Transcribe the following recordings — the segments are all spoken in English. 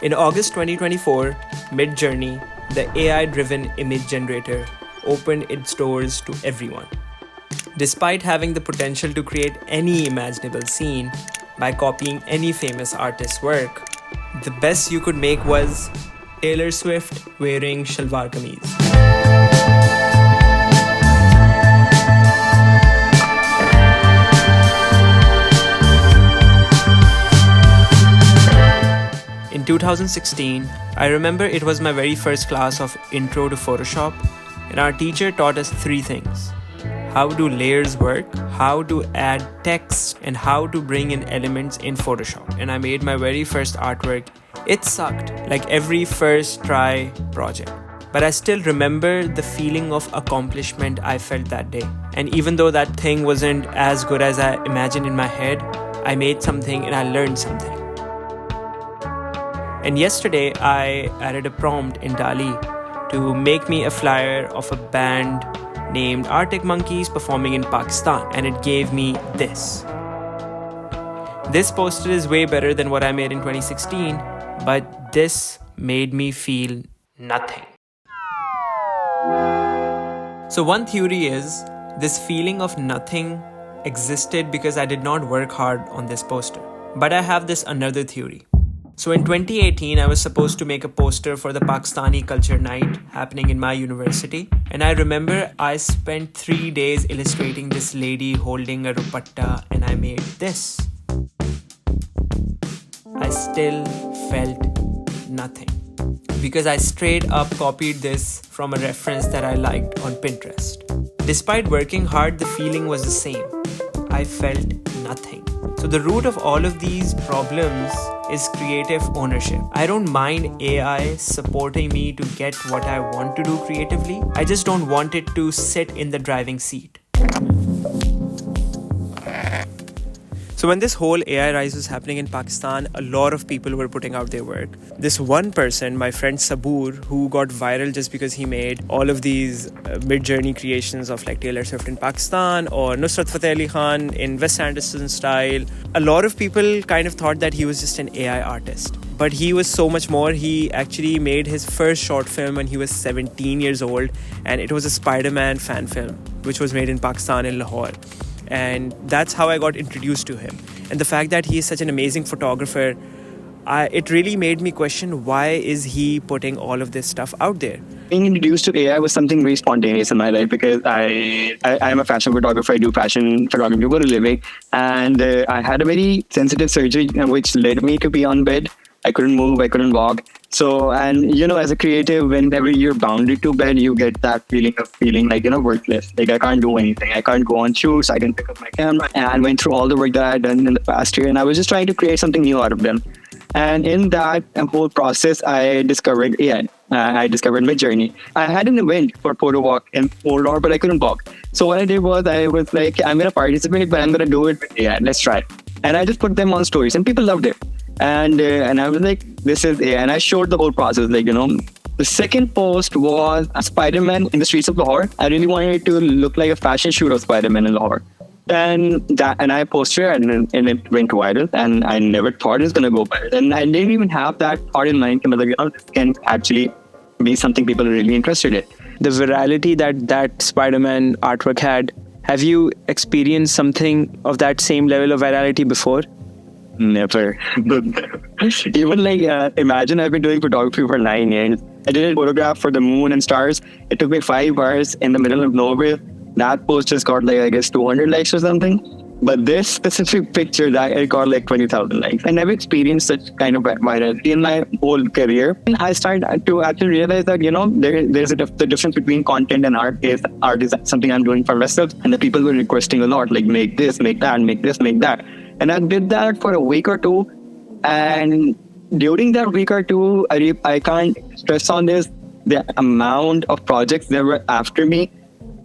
In August 2024, Midjourney, the AI-driven image generator, opened its doors to everyone. Despite having the potential to create any imaginable scene by copying any famous artist's work, the best you could make was Taylor Swift wearing shalwar kameez. In 2016, I remember it was my very first class of Intro to Photoshop, and our teacher taught us three things: how do layers work, how to add text, and how to bring in elements in Photoshop. And I made my very first artwork. It sucked, like every first try project. But I still remember the feeling of accomplishment I felt that day. And even though that thing wasn't as good as I imagined in my head, I made something and I learned something. And yesterday, I added a prompt in DALL-E to make me a flyer of a band named Arctic Monkeys performing in Pakistan, and it gave me this. This poster is way better than what I made in 2016, but this made me feel nothing. So one theory is this feeling of nothing existed because I did not work hard on this poster. But I have this another theory. So in 2018, I was supposed to make a poster for the Pakistani Culture Night happening in my university. And I remember I spent 3 days illustrating this lady holding a dupatta, and I made this. I still felt nothing because I straight up copied this from a reference that I liked on Pinterest. Despite working hard, the feeling was the same. I felt nothing. So the root of all of these problems is creative ownership. I don't mind AI supporting me to get what I want to do creatively. I just don't want it to sit in the driving seat. So when this whole AI rise was happening in Pakistan, a lot of people were putting out their work. This one person, my friend Saboor, who got viral just because he made all of these Midjourney creations of like Taylor Swift in Pakistan or Nusrat Fateh Ali Khan in Wes Anderson style. A lot of people kind of thought that he was just an AI artist. But he was so much more. He actually made his first short film when he was 17 years old, and it was a Spider-Man fan film, which was made in Pakistan in Lahore. And that's how I got introduced to him. And the fact that he is such an amazing photographer, it really made me question, why is he putting all of this stuff out there? Being introduced to AI was something very spontaneous in my life because I'm a fashion photographer. I do fashion photography for a living. And I had a very sensitive surgery which led me to be on bed. I couldn't move, I couldn't walk. So, and as a creative, whenever you're bounded to bed, you get that feeling of like, worthless. Like I can't do anything. I can't go on shoots. I can pick up my camera. And I went through all the work that I had done in the past year, and I was just trying to create something new out of them. And in that whole process, I discovered AI. I discovered Midjourney. I had an event for Photo Walk in Fort, but I couldn't walk. So what I did was I was like, I'm going to participate, but I'm going to do it with AI. Let's try. And I just put them on stories, and people loved it. And I was like, this is AI. And I showed the whole process, The second post was a Spider-Man in the streets of Lahore. I really wanted it to look like a fashion shoot of Spider-Man in Lahore. And I posted it, and it went viral. And I never thought it was going to go viral. And I didn't even have that thought in mind. This can actually be something people are really interested in. The virality that Spider-Man artwork had, have you experienced something of that same level of virality before? Never. Even imagine I've been doing photography for 9 years. I did a photograph for the moon and stars. It took me 5 hours in the middle of nowhere. That post just got 200 likes or something. But this specific picture, that it got 20,000 likes. I never experienced such kind of virality in my whole career. And I started to actually realize that, there's the difference between content and art is something I'm doing for myself. And the people were requesting a lot, make this, make that, make this, make that. And I did that for a week or two. And during that week or two, I can't stress on this, the amount of projects that were after me.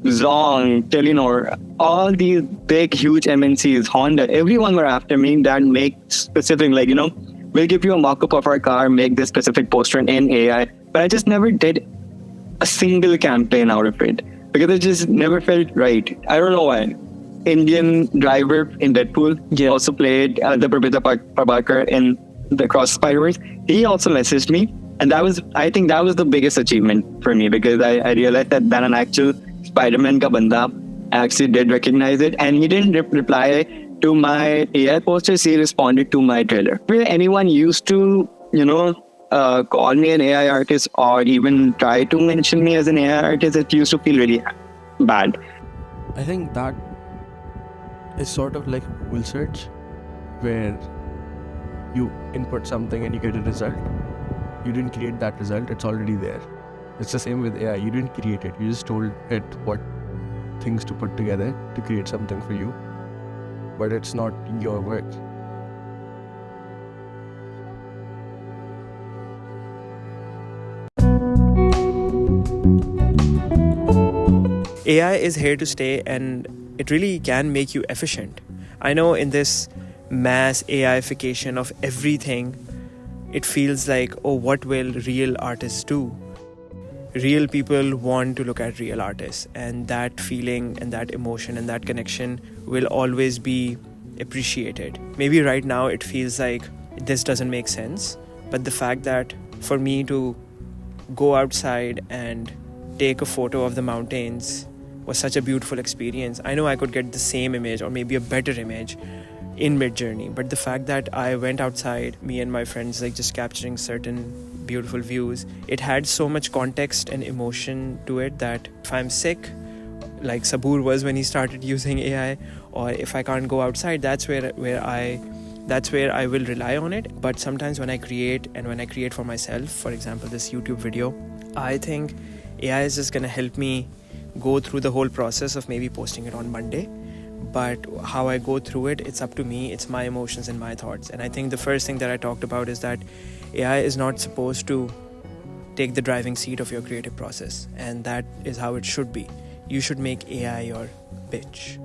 Zong, Telenor, all these big, huge MNCs, Honda, everyone were after me that make specific, we'll give you a mock-up of our car, make this specific poster in AI. But I just never did a single campaign out of it because it just never felt right. I don't know why. Indian driver in Deadpool also played the Prabhita Prabhakar in the Cross Spider-Verse, he also messaged me. And I think that was the biggest achievement for me, because I realized that an actual Spider-Man ka banda actually did recognize it. And he didn't reply to my AI posters, he responded to my trailer. Where anyone used to, call me an AI artist or even try to mention me as an AI artist, it used to feel really bad. I think that is sort of like Google search, where you input something and you get a result. You didn't create that result, it's already there. It's the same with AI. You didn't create it, you just told it what things to put together to create something for you, but it's not your work. AI is here to stay, and it really can make you efficient. I know in this mass AIification of everything, it feels like, oh, what will real artists do? Real people want to look at real artists, and that feeling and that emotion and that connection will always be appreciated. Maybe right now it feels like this doesn't make sense, but the fact that for me to go outside and take a photo of the mountains was such a beautiful experience. I know I could get the same image or maybe a better image in Midjourney, but the fact that I went outside, me and my friends, like just capturing certain beautiful views, it had so much context and emotion to it that if I'm sick, like Saboor was when he started using AI, or if I can't go outside, that's where I will rely on it. But sometimes when I create, and when I create for myself, for example this YouTube video, I think AI is just gonna help me go through the whole process of maybe posting it on Monday. But how I go through it, it's up to me. It's my emotions and my thoughts. And I think the first thing that I talked about is that AI is not supposed to take the driving seat of your creative process. And that is how it should be. You should make AI your bitch.